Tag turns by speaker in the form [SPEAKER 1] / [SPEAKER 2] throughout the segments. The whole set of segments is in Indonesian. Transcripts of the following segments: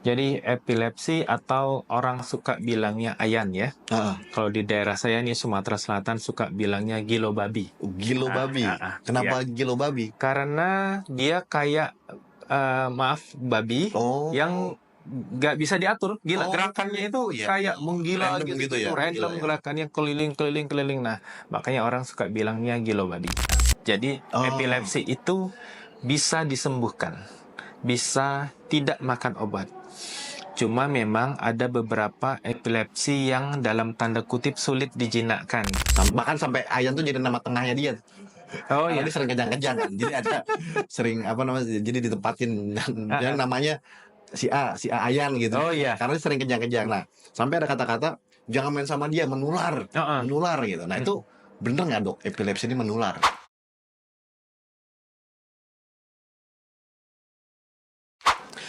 [SPEAKER 1] Jadi epilepsi atau orang suka bilangnya ayan ya. Kalau di daerah saya nih Sumatera Selatan suka bilangnya gilo babi.
[SPEAKER 2] Gilo babi. Kenapa gilo babi?
[SPEAKER 1] Karena dia kayak babi yang nggak bisa diatur. Gila, gerakannya itu kayak menggila
[SPEAKER 2] Random gitu ya?
[SPEAKER 1] Random gerakannya keliling. Nah, makanya orang suka bilangnya gilo babi. Jadi epilepsi itu bisa disembuhkan, bisa tidak makan obat. Cuma memang ada beberapa epilepsi yang dalam tanda kutip sulit dijinakkan.
[SPEAKER 2] Bahkan sampai ayan tuh jadi nama tengahnya dia.
[SPEAKER 1] Oh
[SPEAKER 2] Karena
[SPEAKER 1] iya.
[SPEAKER 2] dia sering kejang-kejang kan. Jadi ada sering jadi ditempatin yang namanya si A ayan gitu.
[SPEAKER 1] Oh iya.
[SPEAKER 2] Karena dia sering kejang-kejang. Nah, sampai ada kata-kata jangan main sama dia, menular gitu. Nah, itu bener nggak dok? Epilepsi ini menular?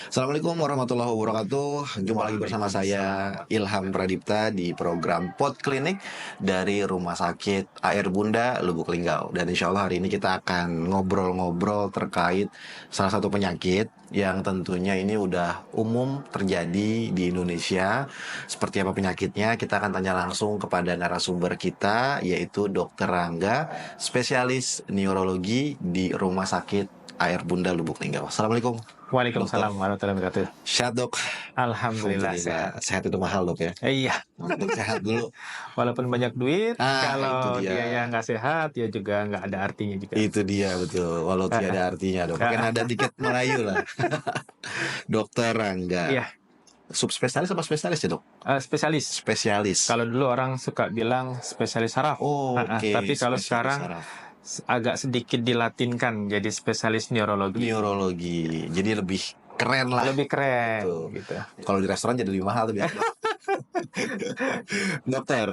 [SPEAKER 2] Assalamualaikum warahmatullahi wabarakatuh. Jumpa lagi bersama saya Ilham Pradipta di program Pod Klinik dari Rumah Sakit Air Bunda Lubuk Linggau. Dan insya Allah hari ini kita akan ngobrol-ngobrol terkait salah satu penyakit yang tentunya ini udah umum terjadi di Indonesia. Seperti apa penyakitnya, kita akan tanya langsung kepada narasumber kita, yaitu Dr. Rangga, spesialis neurologi di Rumah Sakit Air Bunda Lubuk Linggau. Assalamualaikum.
[SPEAKER 1] Waalaikumsalam warahmatullahi wabarakatuh.
[SPEAKER 2] Sehat dok?
[SPEAKER 1] Alhamdulillah sehat.
[SPEAKER 2] Sehat itu mahal dok ya?
[SPEAKER 1] Iya.
[SPEAKER 2] Untuk sehat dulu.
[SPEAKER 1] Walaupun banyak duit, kalau
[SPEAKER 2] itu dia.
[SPEAKER 1] dia nggak sehat, ya juga nggak ada artinya juga.
[SPEAKER 2] Itu dia betul. Walau tiada artinya dok. Mungkin ada tiket Melayu lah. Dokter Rangga.
[SPEAKER 1] Iya.
[SPEAKER 2] Subspesialis apa spesialis ya dok?
[SPEAKER 1] Spesialis.
[SPEAKER 2] Spesialis.
[SPEAKER 1] Kalau dulu orang suka bilang spesialis saraf.
[SPEAKER 2] Oke.
[SPEAKER 1] Tapi kalau sekarang agak sedikit dilatinkan jadi spesialis neurologi.
[SPEAKER 2] Jadi lebih keren lah.
[SPEAKER 1] Lebih keren gitu.
[SPEAKER 2] Kalau di restoran jadi lebih mahal tuh biasa. Dokter,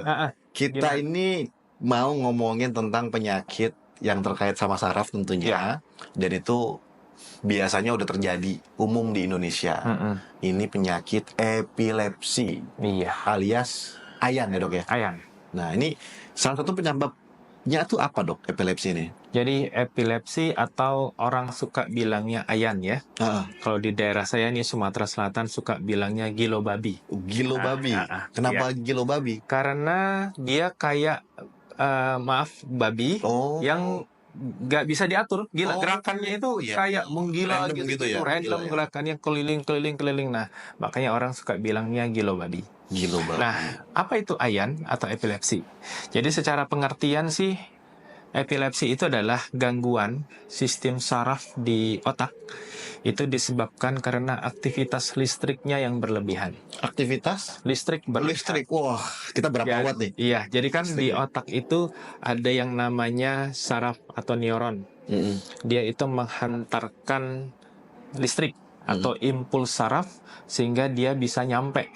[SPEAKER 2] kita ini mau ngomongin tentang penyakit yang terkait sama saraf tentunya. Dan itu biasanya udah terjadi umum di Indonesia. Ini penyakit epilepsi. Alias ayan ya dok ya?
[SPEAKER 1] Ayan.
[SPEAKER 2] Nah ini salah satu penyebabnya tuh apa dok epilepsi ini?
[SPEAKER 1] Jadi epilepsi atau orang suka bilangnya ayan ya. Kalau di daerah saya nih Sumatera Selatan suka bilangnya gilo babi.
[SPEAKER 2] Gilo babi. Kenapa gilo babi?
[SPEAKER 1] Karena dia kayak babi yang nggak bisa diatur. Gila, gerakannya itu kayak menggila random gerakannya keliling. Nah, makanya orang suka bilangnya gilo babi. Nah, apa itu ayan atau epilepsi? Jadi secara pengertian sih, epilepsi itu adalah gangguan sistem saraf di otak. Itu disebabkan karena aktivitas listriknya yang berlebihan.
[SPEAKER 2] Aktivitas?
[SPEAKER 1] Listrik berlebihan.
[SPEAKER 2] Listrik, wah kita berapa watt nih?
[SPEAKER 1] Iya, jadi kan di otak itu ada yang namanya saraf atau neuron. Dia itu menghantarkan listrik atau impuls saraf sehingga dia bisa nyampe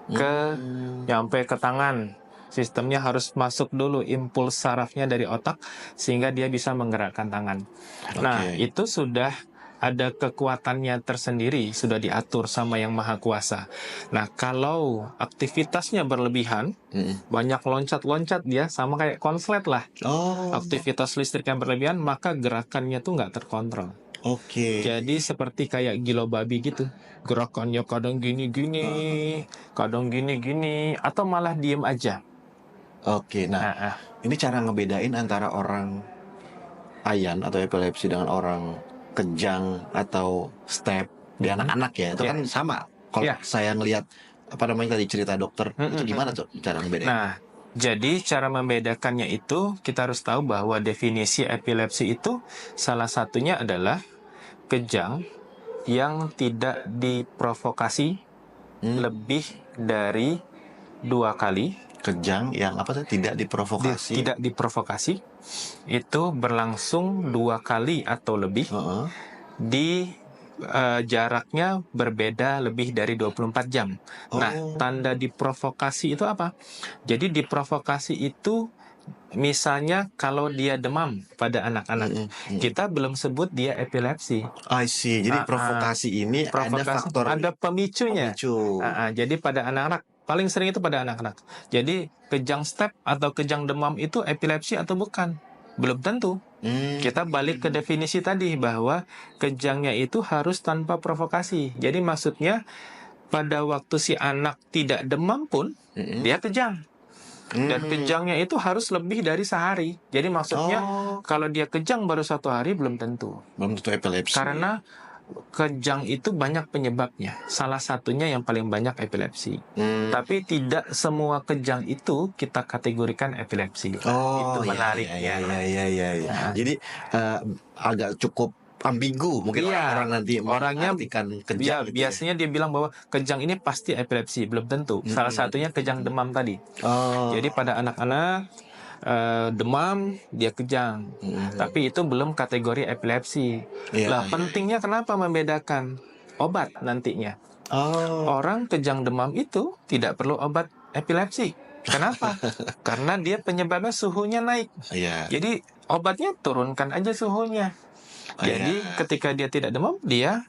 [SPEAKER 1] ke tangan. Sistemnya harus masuk dulu impuls sarafnya dari otak sehingga dia bisa menggerakkan tangan. Nah, itu sudah ada kekuatannya tersendiri, sudah diatur sama Yang Maha Kuasa. Nah, kalau aktivitasnya berlebihan, banyak loncat-loncat dia, sama kayak konslet lah. Aktivitas listrik yang berlebihan, maka gerakannya tuh nggak terkontrol. Jadi seperti kayak gilo babi gitu. Gerakannya kadang gini-gini, kadang gini-gini, atau malah diem aja.
[SPEAKER 2] Nah, ini cara ngebedain antara orang ayan atau epilepsi dengan orang kejang atau step di anak-anak ya. Itu kan sama. Kalau saya ngelihat tadi cerita dokter, itu gimana tuh cara ngebedain?
[SPEAKER 1] Nah, jadi cara membedakannya itu kita harus tahu bahwa definisi epilepsi itu salah satunya adalah kejang yang tidak diprovokasi lebih dari 2 kali.
[SPEAKER 2] Kejang yang tidak diprovokasi.
[SPEAKER 1] Tidak diprovokasi itu berlangsung 2 kali atau lebih di jaraknya berbeda lebih dari 24 jam. Nah, tanda diprovokasi itu apa? Jadi diprovokasi itu misalnya kalau dia demam pada anak-anak, kita belum sebut dia epilepsi.
[SPEAKER 2] I see. Jadi provokasi ini ada faktor,
[SPEAKER 1] ada pemicunya. Jadi pada anak-anak paling sering itu pada anak-anak. Jadi kejang step atau kejang demam itu epilepsi atau bukan? Belum tentu. Kita balik ke definisi tadi bahwa kejangnya itu harus tanpa provokasi. Jadi maksudnya pada waktu si anak tidak demam pun dia kejang. Dan kejangnya itu harus lebih dari sehari. Jadi maksudnya kalau dia kejang baru 1 hari belum tentu.
[SPEAKER 2] Belum tentu epilepsi.
[SPEAKER 1] Karena kejang itu banyak penyebabnya. Salah satunya yang paling banyak epilepsi. Tapi tidak semua kejang itu kita kategorikan epilepsi. Itu menarik ya.
[SPEAKER 2] Jadi agak cukup ambigu mungkin orang nanti
[SPEAKER 1] orangnya
[SPEAKER 2] mengartikan kejang.
[SPEAKER 1] Biasanya dia bilang bahwa kejang ini pasti epilepsi, belum tentu. Salah satunya kejang demam tadi. Jadi pada anak-anak demam dia kejang, tapi itu belum kategori epilepsi. Pentingnya kenapa membedakan obat nantinya? Orang kejang demam itu tidak perlu obat epilepsi. Kenapa? Karena dia penyebabnya suhunya naik. Jadi obatnya turunkan aja suhunya. Jadi ketika dia tidak demam, dia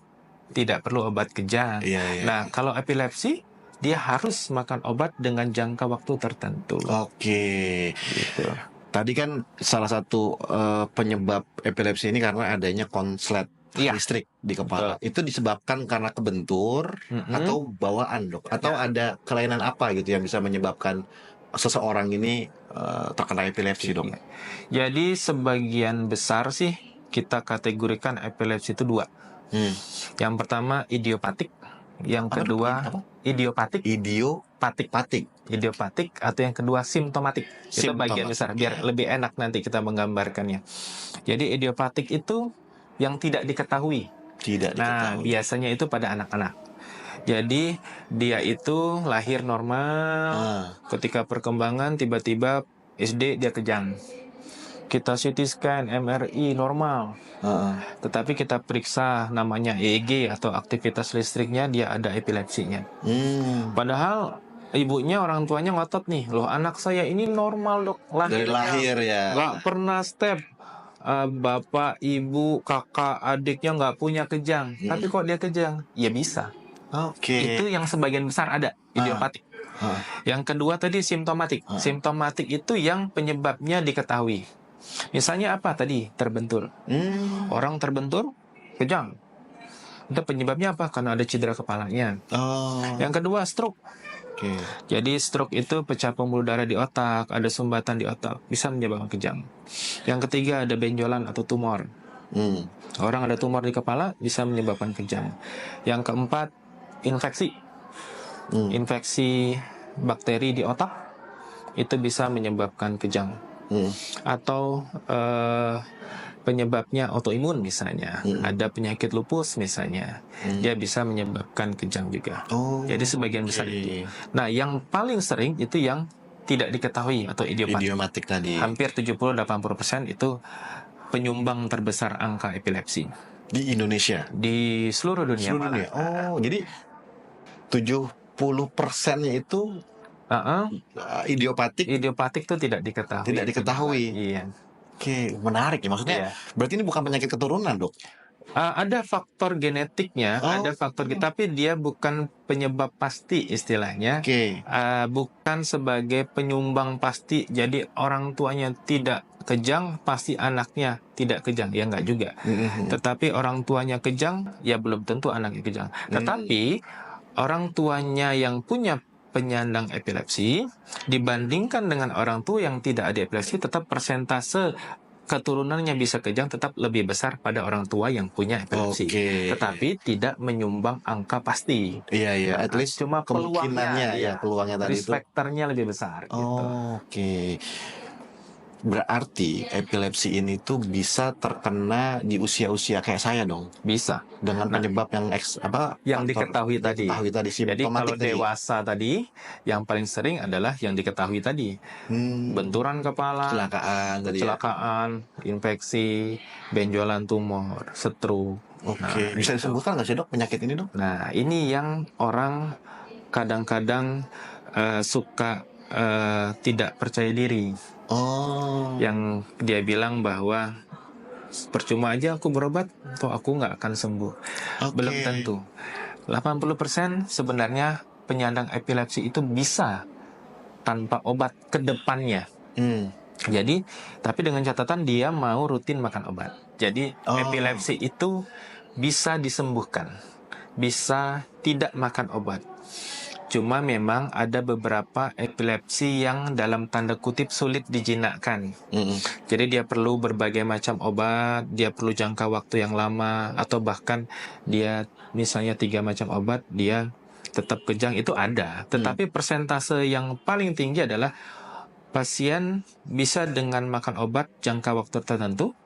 [SPEAKER 1] tidak perlu obat kejang. Nah, kalau epilepsi, dia harus makan obat dengan jangka waktu tertentu.
[SPEAKER 2] Gitu. Tadi kan salah satu penyebab epilepsi ini karena adanya konslet listrik di kepala. Itu disebabkan karena kebentur atau bawaan, Dok? Atau ada kelainan apa gitu yang bisa menyebabkan seseorang ini terkena epilepsi, Dok?
[SPEAKER 1] Jadi sebagian besar sih kita kategorikan epilepsi itu 2. Yang pertama idiopatik, yang kedua idiopatik atau yang kedua simptomatik. Itu bagian besar biar lebih enak nanti kita menggambarkannya. Jadi idiopatik itu yang tidak diketahui. Nah, biasanya itu pada anak-anak. Jadi dia itu lahir normal, ketika perkembangan tiba-tiba SD dia kejang. Kita CT scan, MRI normal. Tetapi kita periksa namanya EEG atau aktivitas listriknya, dia ada epilepsinya. Padahal ibunya, orang tuanya ngotot nih, loh anak saya ini normal, Dok.
[SPEAKER 2] Dari lahir ya.
[SPEAKER 1] Gak pernah step. Bapak, ibu, kakak, adiknya gak punya kejang. Tapi kok dia kejang? Ya bisa. Itu yang sebagian besar ada, idiopatik. Yang kedua tadi simptomatik. Simptomatik itu yang penyebabnya diketahui. Misalnya apa tadi? Terbentur. Orang terbentur, kejang. Itu penyebabnya apa? Karena ada cedera kepalanya. Yang kedua stroke. Jadi stroke itu pecah pembuluh darah di otak, ada sumbatan di otak, bisa menyebabkan kejang. Yang ketiga ada benjolan atau tumor. Orang ada tumor di kepala bisa menyebabkan kejang. Yang keempat infeksi. Infeksi bakteri di otak itu bisa menyebabkan kejang. Atau penyebabnya autoimun misalnya, ada penyakit lupus misalnya, dia bisa menyebabkan kejang juga. Jadi sebagian besar itu. Nah, yang paling sering itu yang tidak diketahui atau idiopatik
[SPEAKER 2] tadi.
[SPEAKER 1] Hampir 70-80% itu penyumbang terbesar angka epilepsi
[SPEAKER 2] di Indonesia,
[SPEAKER 1] di seluruh dunia.
[SPEAKER 2] Jadi 70%-nya itu idiopatik itu tidak diketahui.
[SPEAKER 1] Iya.
[SPEAKER 2] Menarik ya. Maksudnya berarti ini bukan penyakit keturunan, Dok?
[SPEAKER 1] Ada faktor genetiknya, tapi dia bukan penyebab pasti istilahnya. Bukan sebagai penyumbang pasti. Jadi orang tuanya tidak kejang, pasti anaknya tidak kejang. Ya enggak juga. Tetapi orang tuanya kejang, ya belum tentu anaknya kejang. Tetapi orang tuanya yang punya penyandang epilepsi dibandingkan dengan orang tua yang tidak ada epilepsi, tetap persentase keturunannya bisa kejang tetap lebih besar pada orang tua yang punya epilepsi. Tetapi tidak menyumbang angka pasti.
[SPEAKER 2] At least
[SPEAKER 1] cuma
[SPEAKER 2] kemungkinannya peluangnya tadi itu.
[SPEAKER 1] Risk factor-nya lebih besar.
[SPEAKER 2] Berarti epilepsi ini tuh bisa terkena di usia-usia kayak saya dong.
[SPEAKER 1] Bisa.
[SPEAKER 2] Dengan penyebab
[SPEAKER 1] yang diketahui tadi. Jadi kalau dewasa tadi, yang paling sering adalah yang diketahui tadi. Benturan kepala, kecelakaan, infeksi, benjolan tumor, stroke.
[SPEAKER 2] Bisa disembuhkan nggak sih, Dok, penyakit ini, Dok?
[SPEAKER 1] Nah, ini yang orang kadang-kadang suka tidak percaya diri. Yang dia bilang bahwa percuma aja aku berobat, toh aku nggak akan sembuh. Belum tentu. 80% sebenarnya penyandang epilepsi itu bisa tanpa obat ke depannya. Jadi, tapi dengan catatan dia mau rutin makan obat. Jadi epilepsi itu bisa disembuhkan. bisa tidak makan obat. Cuma memang ada beberapa epilepsi yang dalam tanda kutip sulit dijinakkan. Jadi dia perlu berbagai macam obat, dia perlu jangka waktu yang lama, atau bahkan dia misalnya 3 macam obat, dia tetap kejang, itu ada. Tetapi persentase yang paling tinggi adalah pasien bisa dengan makan obat jangka waktu tertentu.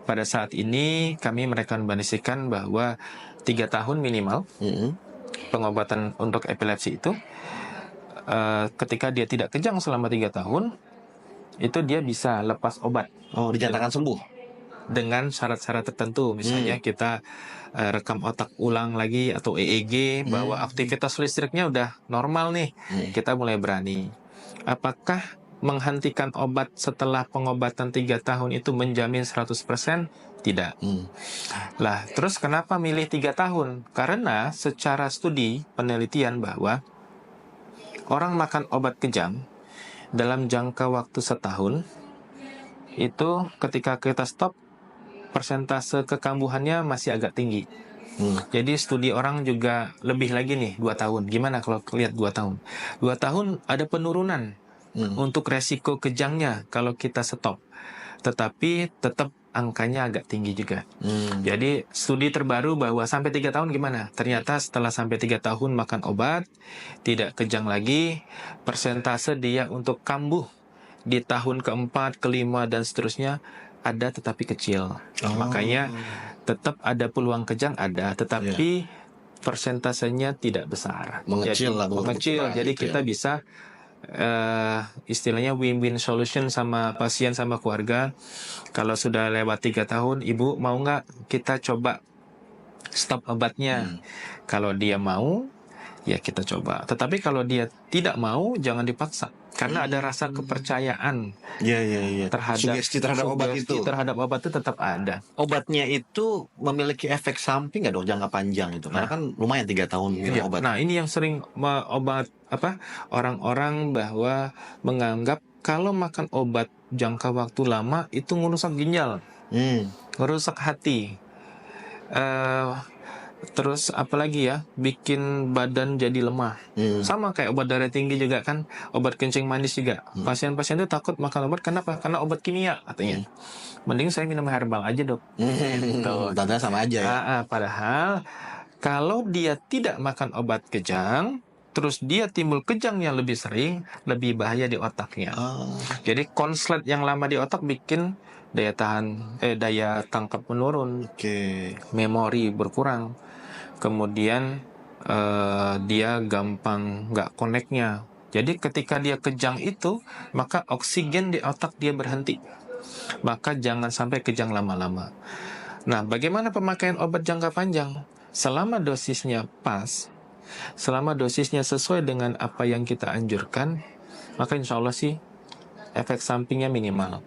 [SPEAKER 1] Pada saat ini kami merekomendasikan bahwa 3 tahun minimal pengobatan untuk epilepsi itu. Ketika dia tidak kejang selama 3 tahun, itu dia bisa lepas obat.
[SPEAKER 2] Oh, dinyatakan sembuh
[SPEAKER 1] dengan syarat-syarat tertentu. Misalnya kita rekam otak ulang lagi atau EEG bahwa aktivitas listriknya udah normal nih. Kita mulai berani. Apakah menghentikan obat setelah pengobatan 3 tahun itu menjamin 100%? Tidak. Lah, terus kenapa milih 3 tahun? Karena secara studi penelitian bahwa orang makan obat kejang dalam jangka waktu setahun itu ketika kita stop, persentase kekambuhannya masih agak tinggi. Jadi studi orang juga lebih lagi nih 2 tahun. Gimana kalau lihat 2 tahun? 2 tahun ada penurunan untuk resiko kejangnya kalau kita stop. Tetapi tetap angkanya agak tinggi juga. Jadi studi terbaru bahwa sampai 3 tahun gimana? Ternyata setelah sampai 3 tahun makan obat, tidak kejang lagi, persentase dia untuk kambuh di tahun keempat, kelima, dan seterusnya ada tetapi kecil. Makanya tetap ada peluang kejang ada, tetapi persentasenya tidak besar.
[SPEAKER 2] Mengecil lah.
[SPEAKER 1] Mengecil. Jadi kita bisa istilahnya win-win solution sama pasien sama keluarga. Kalau sudah lewat 3 tahun, ibu mau nggak kita coba stop obatnya? Kalau dia mau, ya kita coba. Tetapi kalau dia tidak mau, jangan dipaksa. Karena ada rasa kepercayaan terhadap
[SPEAKER 2] sugesti terhadap obat itu.
[SPEAKER 1] Terhadap obat itu tetap ada.
[SPEAKER 2] Obatnya itu memiliki efek samping nggak dong jangka panjang itu? Karena kan lumayan 3 tahun minum obat.
[SPEAKER 1] Nah, ini yang sering orang-orang bahwa menganggap kalau makan obat jangka waktu lama itu merusak ginjal, merusak hati. Terus apalagi ya, bikin badan jadi lemah. Sama kayak obat darah tinggi juga kan, obat kencing manis juga. Pasien-pasien itu takut makan obat, kenapa? Karena obat kimia katanya. Mending saya minum herbal aja, Dok.
[SPEAKER 2] Tanda sama aja ya.
[SPEAKER 1] Padahal kalau dia tidak makan obat kejang, terus dia timbul kejang yang lebih sering, lebih bahaya di otaknya. Jadi konslet yang lama di otak bikin daya tangkap menurun, memori berkurang, kemudian dia gampang nggak connect-nya. Jadi ketika dia kejang itu, maka oksigen di otak dia berhenti. Maka jangan sampai kejang lama-lama. Nah, bagaimana pemakaian obat jangka panjang? Selama dosisnya pas, selama dosisnya sesuai dengan apa yang kita anjurkan, maka insya Allah sih efek sampingnya minimal.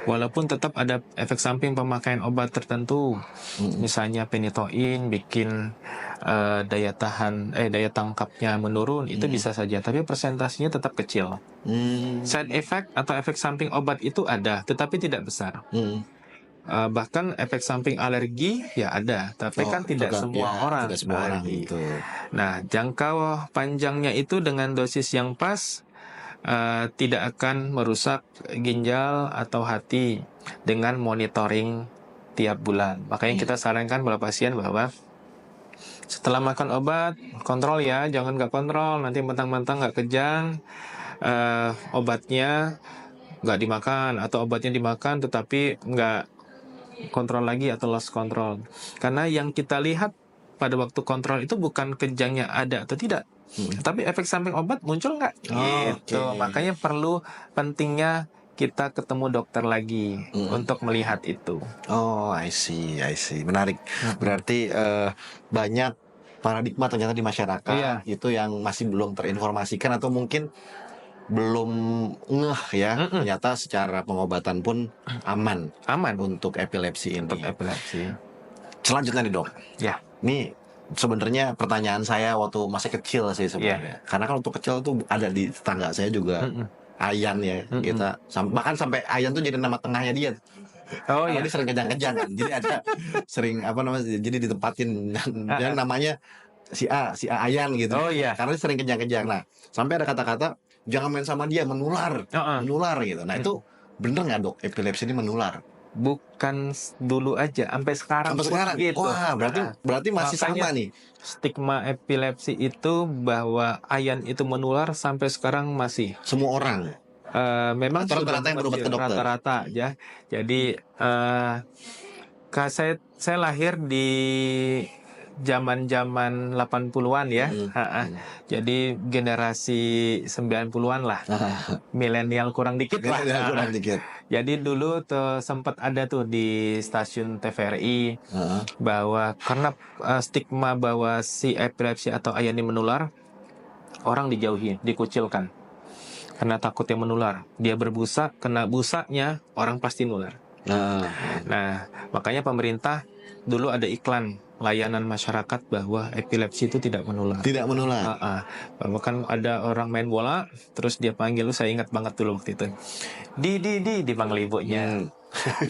[SPEAKER 1] Walaupun tetap ada efek samping pemakaian obat tertentu, misalnya penitoin bikin daya tangkapnya menurun, itu bisa saja, tapi persentasenya tetap kecil. Side effect atau efek samping obat itu ada, tetapi tidak besar. Bahkan efek samping alergi ya ada, tapi kan tidak semua orang.
[SPEAKER 2] Gitu.
[SPEAKER 1] Nah, jangka panjangnya itu dengan dosis yang pas tidak akan merusak ginjal atau hati dengan monitoring tiap bulan. Makanya kita sarankan pada pasien bahwa setelah makan obat kontrol ya, jangan nggak kontrol, nanti mentang-mentang nggak kejang, obatnya nggak dimakan, atau obatnya dimakan tetapi nggak kontrol lagi atau lost control. Karena yang kita lihat pada waktu kontrol itu bukan kejangnya ada atau tidak, tapi efek samping obat muncul nggak? Gitu. Makanya pentingnya kita ketemu dokter lagi untuk melihat itu.
[SPEAKER 2] I see. Menarik. Berarti banyak paradigma ternyata di masyarakat itu yang masih belum terinformasikan atau mungkin belum ngeh ya. Ternyata secara pengobatan pun aman untuk epilepsi ini. Selanjutnya nih, Dok.
[SPEAKER 1] Ya.
[SPEAKER 2] Ini sebenarnya pertanyaan saya waktu masih kecil sih sebenarnya. Karena kalau waktu kecil tuh ada di tetangga saya juga Ayan ya. Kita bahkan sampai Ayan tuh jadi nama tengahnya dia.
[SPEAKER 1] Oh
[SPEAKER 2] Karena
[SPEAKER 1] iya.
[SPEAKER 2] dia sering kejang-kejang kan. Jadi ada sering apa namanya? Jadi ditempatin yang namanya si A Ayan gitu.
[SPEAKER 1] Oh iya.
[SPEAKER 2] Karena dia sering kejang-kejang. Nah, sampai ada kata-kata jangan main sama dia, menular,
[SPEAKER 1] Heeh.
[SPEAKER 2] menular gitu. Nah, itu bener nggak dok? Epilepsi ini menular?
[SPEAKER 1] Bukan dulu aja, sampai sekarang
[SPEAKER 2] Sampai
[SPEAKER 1] pun
[SPEAKER 2] sekarang?
[SPEAKER 1] gitu.
[SPEAKER 2] Wah, berarti masih sama
[SPEAKER 1] Makanya
[SPEAKER 2] nih.
[SPEAKER 1] stigma epilepsi itu bahwa ayan itu menular sampai sekarang masih.
[SPEAKER 2] Semua orang.
[SPEAKER 1] Memang
[SPEAKER 2] Atau
[SPEAKER 1] sudah
[SPEAKER 2] rata-rata yang berobat ke dokter.
[SPEAKER 1] rata-rata ya. Jadi saya lahir di zaman-zaman 80-an ya. Jadi generasi 90-an lah. Milenial kurang dikit lah.
[SPEAKER 2] Kurang dikit.
[SPEAKER 1] Jadi dulu tuh sempat ada tuh di stasiun TVRI bahwa karena stigma bahwa si epilepsi atau ayan ini menular, orang dijauhi, dikucilkan. Karena takutnya menular. Dia berbusa, kena busanya, orang pasti nular. Nah, makanya pemerintah dulu ada iklan layanan masyarakat bahwa epilepsi itu tidak menular.
[SPEAKER 2] Tidak menular.
[SPEAKER 1] Bahwa kan ada orang main bola, terus dia panggil lu, saya ingat banget dulu waktu itu. Di dipanggil ibunya.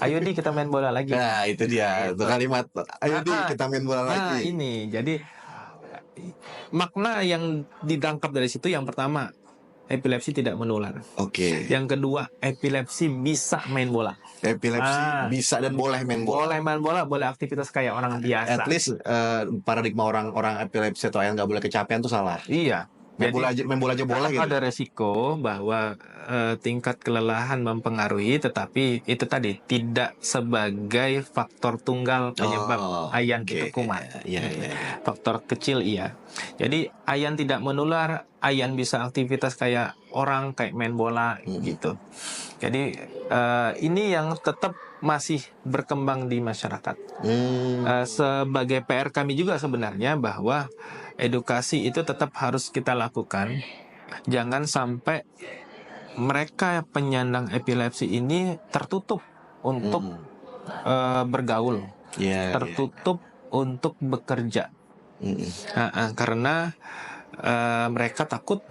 [SPEAKER 1] Ayo di kita main bola lagi.
[SPEAKER 2] Nah, itu dia. Itu kalimat. Ayo di kita main bola lagi.
[SPEAKER 1] Ini. Jadi makna yang ditangkap dari situ yang pertama, epilepsi tidak menular.
[SPEAKER 2] Oke.
[SPEAKER 1] Yang kedua, epilepsi bisa main bola.
[SPEAKER 2] Epilepsi bisa dan boleh main bola.
[SPEAKER 1] Boleh main bola, boleh aktivitas kayak orang biasa.
[SPEAKER 2] At least paradigma orang epilepsi atau yang nggak boleh kecapean tuh salah.
[SPEAKER 1] Iya.
[SPEAKER 2] Main bola aja boleh gitu.
[SPEAKER 1] Ada resiko bahwa tingkat kelelahan mempengaruhi, tetapi itu tadi tidak sebagai faktor tunggal penyebab ayan itu kumat. Faktor kecil iya. Jadi ayan tidak menular, ayan bisa aktivitas kayak orang, kayak main bola gitu. Jadi ini yang tetap masih berkembang di masyarakat. Sebagai PR kami juga sebenarnya bahwa edukasi itu tetap harus kita lakukan. Jangan sampai mereka penyandang epilepsi ini tertutup untuk bergaul, tertutup untuk bekerja. Karena mereka takut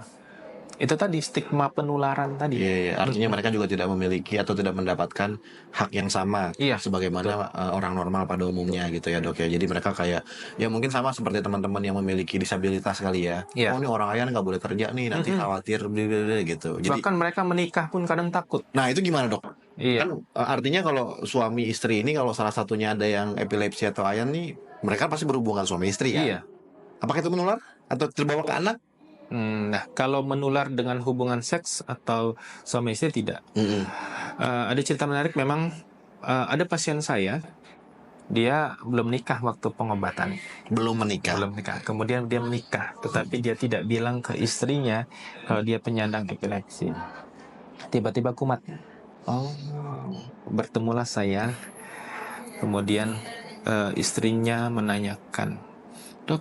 [SPEAKER 1] itu tadi stigma penularan tadi.
[SPEAKER 2] Artinya mereka juga tidak memiliki atau tidak mendapatkan hak yang sama sebagaimana orang normal pada umumnya gitu ya dok ya. Jadi mereka kayak ya mungkin sama seperti teman-teman yang memiliki disabilitas kali ya. Oh ini orang ayan nggak boleh kerja nih, nanti khawatir gitu. Jadi,
[SPEAKER 1] bahkan mereka menikah pun kadang takut.
[SPEAKER 2] Nah itu gimana dok? Kan artinya kalau suami istri ini kalau salah satunya ada yang epilepsi atau ayan nih, mereka pasti berhubungan suami istri kan? Apakah itu menular atau terbawa ke anak?
[SPEAKER 1] Nah, kalau menular dengan hubungan seks atau suami istri tidak. Ada cerita menarik memang, ada pasien saya, dia belum nikah waktu pengobatan.
[SPEAKER 2] Belum menikah.
[SPEAKER 1] Kemudian dia menikah, tetapi dia tidak bilang ke istrinya kalau dia penyandang epilepsi. Tiba-tiba kumat. Bertemulah saya. Kemudian istrinya menanyakan, "Dok,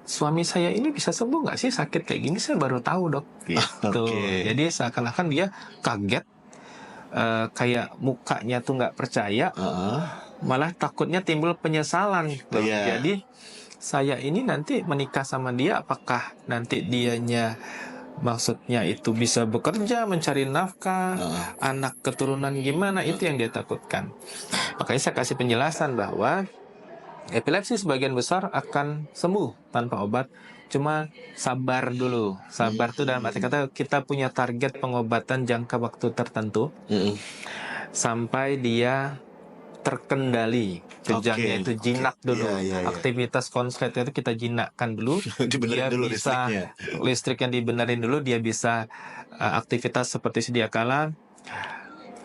[SPEAKER 1] suami saya ini bisa sembuh nggak sih sakit kayak gini? Saya baru tahu dok." Gitu. Jadi seakan-akan dia kaget, kayak mukanya tuh nggak percaya, malah takutnya timbul penyesalan. Jadi saya ini nanti menikah sama dia, apakah nanti dianya maksudnya itu bisa bekerja, mencari nafkah, anak keturunan gimana, itu yang dia takutkan. Makanya saya kasih penjelasan bahwa epilepsi sebagian besar akan sembuh tanpa obat, cuma sabar dulu. Sabar itu dalam arti kata kita punya target pengobatan jangka waktu tertentu sampai dia terkendali kejangnya itu jinak dulu. Aktivitas konslet itu kita jinakkan dulu. Dia
[SPEAKER 2] dulu
[SPEAKER 1] bisa listrik yang dibenerin dulu, dia bisa aktivitas seperti sedia kala.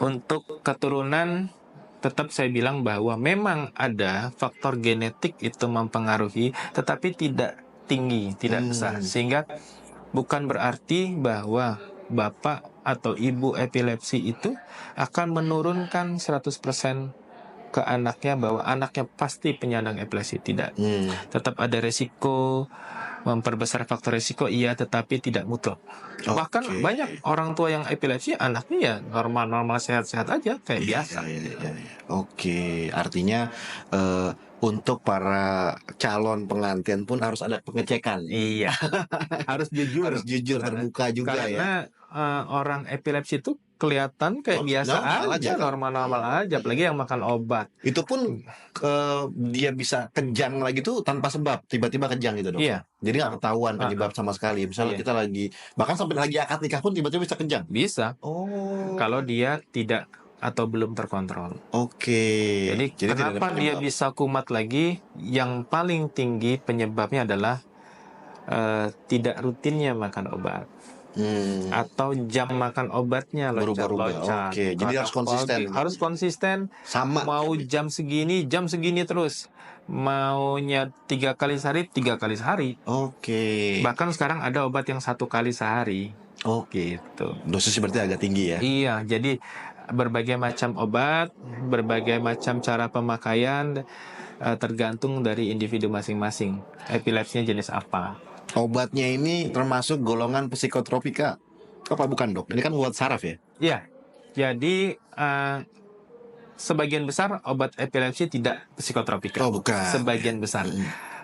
[SPEAKER 1] Untuk keturunan tetap saya bilang bahwa memang ada faktor genetik itu mempengaruhi, tetapi tidak tinggi, tidak besar. Sehingga bukan berarti bahwa bapak atau ibu epilepsi itu akan menurunkan 100% ke anaknya bahwa anaknya pasti penyandang epilepsi. Tidak. Tetap ada resiko, memperbesar faktor resiko iya, tetapi tidak mutlak. Bahkan banyak orang tua yang epilepsi anaknya ya normal-normal sehat-sehat aja kayak biasa.
[SPEAKER 2] Artinya untuk para calon pengantin pun harus ada pengecekan.
[SPEAKER 1] Harus jujur.
[SPEAKER 2] Harus jujur, terbuka juga.
[SPEAKER 1] Karena orang epilepsi itu kelihatan kayak biasa
[SPEAKER 2] normal
[SPEAKER 1] aja,
[SPEAKER 2] aja kan?
[SPEAKER 1] normal-normal aja, apalagi yang makan obat.
[SPEAKER 2] Itu pun dia bisa kejang lagi tuh tanpa sebab, tiba-tiba kejang gitu dok.
[SPEAKER 1] Iya.
[SPEAKER 2] Jadi nggak ketahuan penyebab sama sekali. Misalnya
[SPEAKER 1] Iya.
[SPEAKER 2] kita lagi, bahkan sampai lagi akad nikah pun tiba-tiba bisa kejang.
[SPEAKER 1] Bisa.
[SPEAKER 2] Oh.
[SPEAKER 1] Kalau dia tidak atau belum terkontrol.
[SPEAKER 2] Oke.
[SPEAKER 1] Jadi
[SPEAKER 2] tidak ada
[SPEAKER 1] kenapa dia
[SPEAKER 2] penyebab.
[SPEAKER 1] bisa kumat lagi? Yang paling tinggi penyebabnya adalah tidak rutinnya makan obat. Atau jam makan obatnya
[SPEAKER 2] Berubah-ubah. Oke, jadi harus konsisten.
[SPEAKER 1] Harus konsisten.
[SPEAKER 2] Sama.
[SPEAKER 1] Mau jam segini terus. Maunya 3 kali sehari, 3 kali sehari.
[SPEAKER 2] Oke.
[SPEAKER 1] Bahkan sekarang ada obat yang 1 kali sehari.
[SPEAKER 2] Oh,
[SPEAKER 1] gitu.
[SPEAKER 2] Dosisnya berarti agak tinggi ya?
[SPEAKER 1] Iya, jadi berbagai macam obat, berbagai macam cara pemakaian, tergantung dari individu masing-masing. Epilepsinya jenis apa?
[SPEAKER 2] Obatnya ini termasuk golongan psikotropika. Apa bukan dok? Ini kan obat saraf ya?
[SPEAKER 1] Iya, jadi sebagian besar obat epilepsi tidak psikotropika.
[SPEAKER 2] Oh bukan.
[SPEAKER 1] Sebagian besar.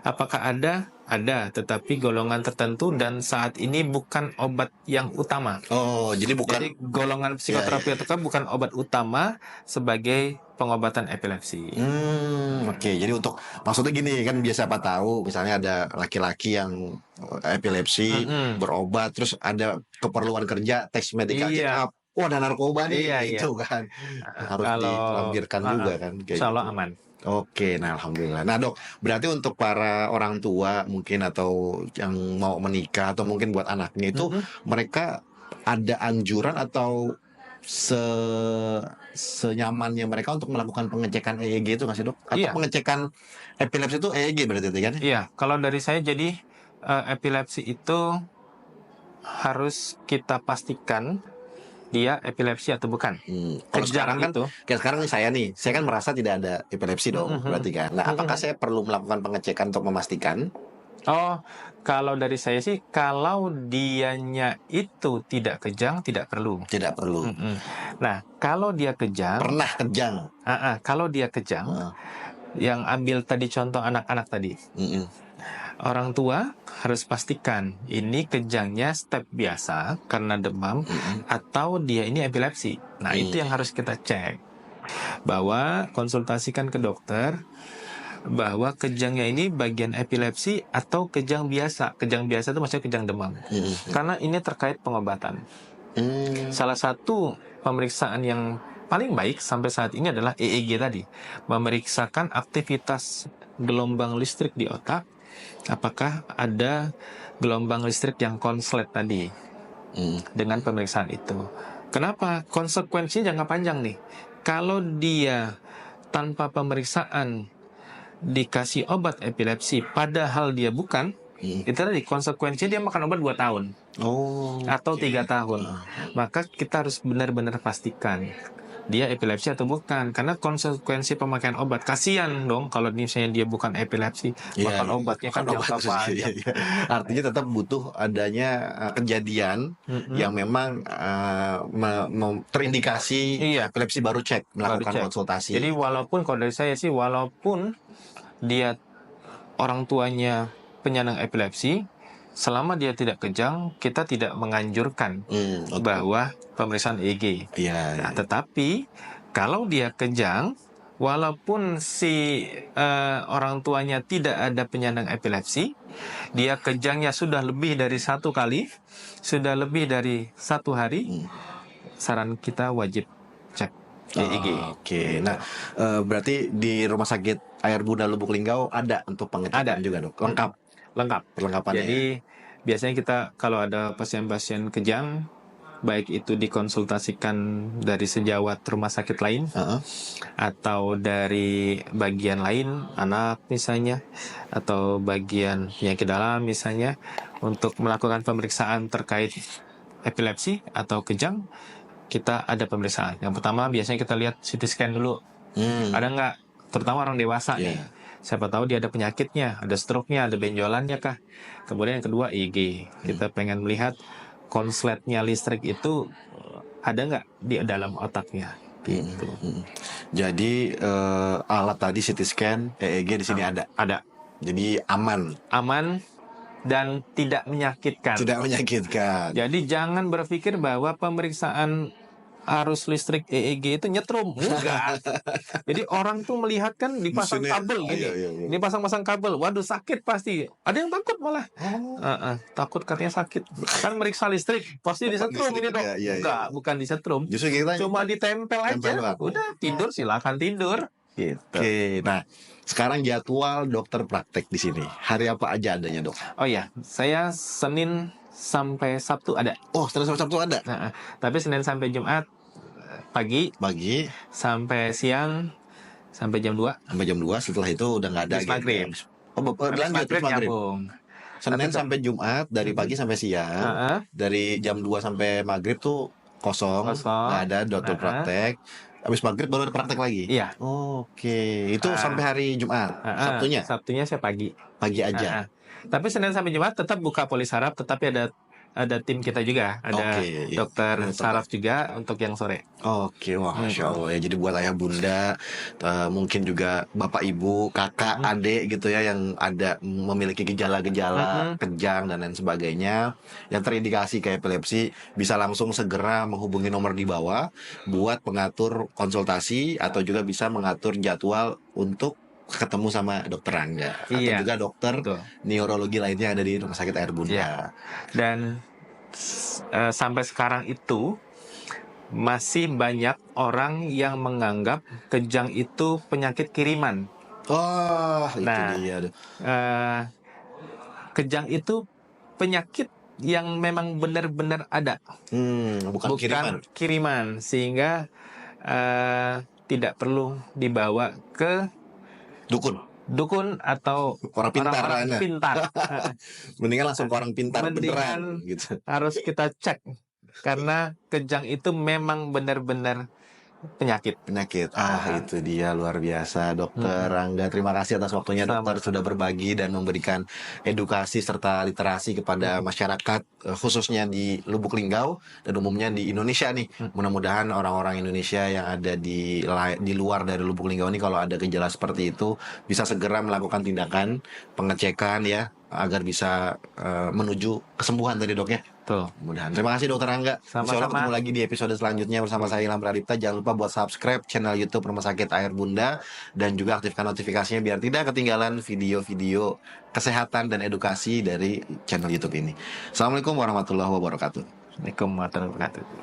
[SPEAKER 1] Apakah ada? Ada, tetapi golongan tertentu dan saat ini bukan obat yang utama.
[SPEAKER 2] Oh, jadi bukan.
[SPEAKER 1] Jadi golongan psikotropika itu kan bukan obat utama sebagai pengobatan epilepsi.
[SPEAKER 2] Oke, jadi untuk maksudnya gini kan biasa apa tahu misalnya ada laki-laki yang epilepsi berobat terus ada keperluan kerja tes medical check up. Wah, ada narkoba nih itu kan. Harus dilampirkan juga kan kayak
[SPEAKER 1] insya Allah
[SPEAKER 2] gitu.
[SPEAKER 1] aman.
[SPEAKER 2] Oke, nah alhamdulillah. Nah dok, berarti untuk para orang tua mungkin atau yang mau menikah atau mungkin buat anaknya itu mereka ada anjuran atau senyamannya mereka untuk melakukan pengecekan EEG itu nggak sih dok? Atau pengecekan epilepsi itu EEG berarti kan?
[SPEAKER 1] Iya, kalau dari saya jadi epilepsi itu harus kita pastikan dia epilepsi atau bukan.
[SPEAKER 2] Kalau sekarang kan kayak sekarang nih saya kan merasa tidak ada epilepsi dong, berarti kan. Nah, apakah saya perlu melakukan pengecekan untuk memastikan?
[SPEAKER 1] Oh, kalau dari saya sih, kalau dianya itu tidak kejang, tidak perlu.
[SPEAKER 2] Tidak perlu.
[SPEAKER 1] Nah, kalau dia kejang,
[SPEAKER 2] pernah kejang.
[SPEAKER 1] Kalau dia kejang, yang ambil tadi contoh anak-anak tadi, orang tua harus pastikan ini kejangnya step biasa karena demam atau dia ini epilepsi. Nah, itu yang harus kita cek. Bahwa konsultasikan ke dokter bahwa kejangnya ini bagian epilepsi atau kejang biasa. Kejang biasa itu maksudnya kejang demam. Karena ini terkait pengobatan. Salah satu pemeriksaan yang paling baik sampai saat ini adalah EEG tadi. Memeriksakan aktivitas gelombang listrik di otak. Apakah ada gelombang listrik yang konslet tadi dengan pemeriksaan itu. Kenapa? Konsekuensinya jangka panjang nih. Kalau dia tanpa pemeriksaan dikasih obat epilepsi padahal dia bukan, itu tadi konsekuensinya dia makan obat 2 tahun atau 3 tahun. Maka kita harus benar-benar pastikan dia epilepsi atau bukan, karena konsekuensi pemakaian obat, kasihan dong kalau misalnya dia bukan epilepsi, makan obatnya kan jangka panjang.
[SPEAKER 2] Artinya tetap butuh adanya kejadian yang memang terindikasi epilepsi baru melakukan konsultasi.
[SPEAKER 1] Jadi walaupun kalau dari saya sih, walaupun dia orang tuanya penyandang epilepsi, selama dia tidak kejang, kita tidak menganjurkan bahwa pemeriksaan EEG. Nah, tetapi kalau dia kejang, walaupun si orang tuanya tidak ada penyandang epilepsi, dia kejangnya sudah lebih dari 1 kali, sudah lebih dari 1 hari, saran kita wajib cek EEG.
[SPEAKER 2] Oke, nah berarti di Rumah Sakit Air Bunda Lubuk Linggau ada untuk pengecekan juga dok? Lengkap perlengkapannya.
[SPEAKER 1] Jadi biasanya kita kalau ada pasien-pasien kejang, baik itu dikonsultasikan dari sejawat rumah sakit lain atau dari bagian lain, anak misalnya, atau bagian penyakit dalam misalnya, untuk melakukan pemeriksaan terkait epilepsi atau kejang, kita ada pemeriksaan. Yang pertama biasanya kita lihat CT scan dulu. Ada nggak, terutama orang dewasa nih. Siapa tahu dia ada penyakitnya, ada stroke-nya, ada benjolannya kah. Kemudian yang kedua EEG. Kita pengen melihat konsletnya listrik itu ada nggak di dalam otaknya. Gitu.
[SPEAKER 2] Jadi alat tadi CT scan, EEG di sini ada.
[SPEAKER 1] Ada.
[SPEAKER 2] Jadi aman.
[SPEAKER 1] Aman dan tidak menyakitkan.
[SPEAKER 2] Tidak menyakitkan.
[SPEAKER 1] Jadi jangan berpikir bahwa pemeriksaan arus listrik EEG itu nyetrum. Enggak. Jadi orang tuh melihat kan dipasang
[SPEAKER 2] Mesinnya,
[SPEAKER 1] kabel gini.
[SPEAKER 2] iya.
[SPEAKER 1] Ini pasang-pasang kabel. Waduh, sakit pasti. Ada yang takut malah.
[SPEAKER 2] Oh,
[SPEAKER 1] Takut katanya sakit. Kan meriksa listrik, pasti disetrum ini, Dok.
[SPEAKER 2] Iya.
[SPEAKER 1] Enggak, bukan disetrum.
[SPEAKER 2] Justru kita
[SPEAKER 1] Cuma ditempel aja.
[SPEAKER 2] tempel doang.
[SPEAKER 1] Udah, tidur silakan tidur. Gitu.
[SPEAKER 2] Oke, nah sekarang jadwal dokter praktek di sini. Hari apa aja adanya, Dok?
[SPEAKER 1] Oh ya, saya Senin sampai Sabtu ada.
[SPEAKER 2] Oh, Senin sampai Sabtu ada.
[SPEAKER 1] Tapi Senin sampai Jumat pagi
[SPEAKER 2] Pagi
[SPEAKER 1] sampai siang sampai jam 2.
[SPEAKER 2] sampai jam 2, setelah itu udah nggak ada
[SPEAKER 1] Habis maghrib.
[SPEAKER 2] Oh,
[SPEAKER 1] Habis
[SPEAKER 2] lanjut
[SPEAKER 1] maghrib
[SPEAKER 2] maghrib.
[SPEAKER 1] nyambung.
[SPEAKER 2] Senin
[SPEAKER 1] Tapi-
[SPEAKER 2] sampai Jumat dari pagi sampai siang.
[SPEAKER 1] Heeh.
[SPEAKER 2] Dari jam 2 sampai maghrib tuh kosong. Nggak ada dokter praktek. Habis maghrib baru ada praktek lagi.
[SPEAKER 1] Iya.
[SPEAKER 2] Oke, itu sampai hari Jumat. Sabtunya
[SPEAKER 1] Sabtunya saya pagi.
[SPEAKER 2] pagi aja.
[SPEAKER 1] Tapi Senin sampai Jumat tetap buka polisaraf, tetapi ada tim kita juga, ada
[SPEAKER 2] Oke,
[SPEAKER 1] dokter
[SPEAKER 2] iya.
[SPEAKER 1] saraf juga untuk yang sore.
[SPEAKER 2] Oke, wah, Masya Allah ya. Jadi buat ayah bunda, mungkin juga bapak ibu, kakak, adik gitu ya, yang ada memiliki gejala-gejala kejang dan lain sebagainya, yang terindikasi kayak epilepsi, bisa langsung segera menghubungi nomor di bawah buat mengatur konsultasi atau juga bisa mengatur jadwal untuk ketemu sama dokter Rangga atau
[SPEAKER 1] Iya.
[SPEAKER 2] juga dokter
[SPEAKER 1] Betul.
[SPEAKER 2] neurologi lainnya yang ada di Rumah Sakit Air Bunda.
[SPEAKER 1] Iya. Dan sampai sekarang itu masih banyak orang yang menganggap kejang itu penyakit kiriman.
[SPEAKER 2] Oh, itu
[SPEAKER 1] Nah,
[SPEAKER 2] dia.
[SPEAKER 1] Kejang itu penyakit yang memang benar-benar ada,
[SPEAKER 2] Bukan kiriman.
[SPEAKER 1] sehingga tidak perlu dibawa ke dukun atau
[SPEAKER 2] Orang pintar,
[SPEAKER 1] orang-orang pintar.
[SPEAKER 2] Mendingan langsung ke orang pintar
[SPEAKER 1] Mendingan
[SPEAKER 2] beneran gitu.
[SPEAKER 1] harus kita cek, karena kejang itu memang benar-benar penyakit.
[SPEAKER 2] Itu dia, luar biasa Dokter Rangga. Terima kasih atas waktunya dokter, sudah berbagi dan memberikan edukasi serta literasi kepada masyarakat, khususnya di Lubuk Linggau dan umumnya di Indonesia nih. Mudah-mudahan orang-orang Indonesia yang ada di luar dari Lubuk Linggau ini, kalau ada gejala seperti itu, bisa segera melakukan tindakan pengecekan ya, agar bisa menuju kesembuhan tadi, Dok ya.
[SPEAKER 1] Tuh.
[SPEAKER 2] Mudahan. Terima kasih Dokter Rangga. Insyaallah ketemu lagi di episode selanjutnya bersama saya Ilham Pradipta. Jangan lupa buat subscribe channel YouTube Rumah Sakit Air Bunda dan juga aktifkan notifikasinya biar tidak ketinggalan video-video kesehatan dan edukasi dari channel YouTube ini. Assalamualaikum warahmatullahi wabarakatuh.
[SPEAKER 1] Assalamualaikum warahmatullahi wabarakatuh.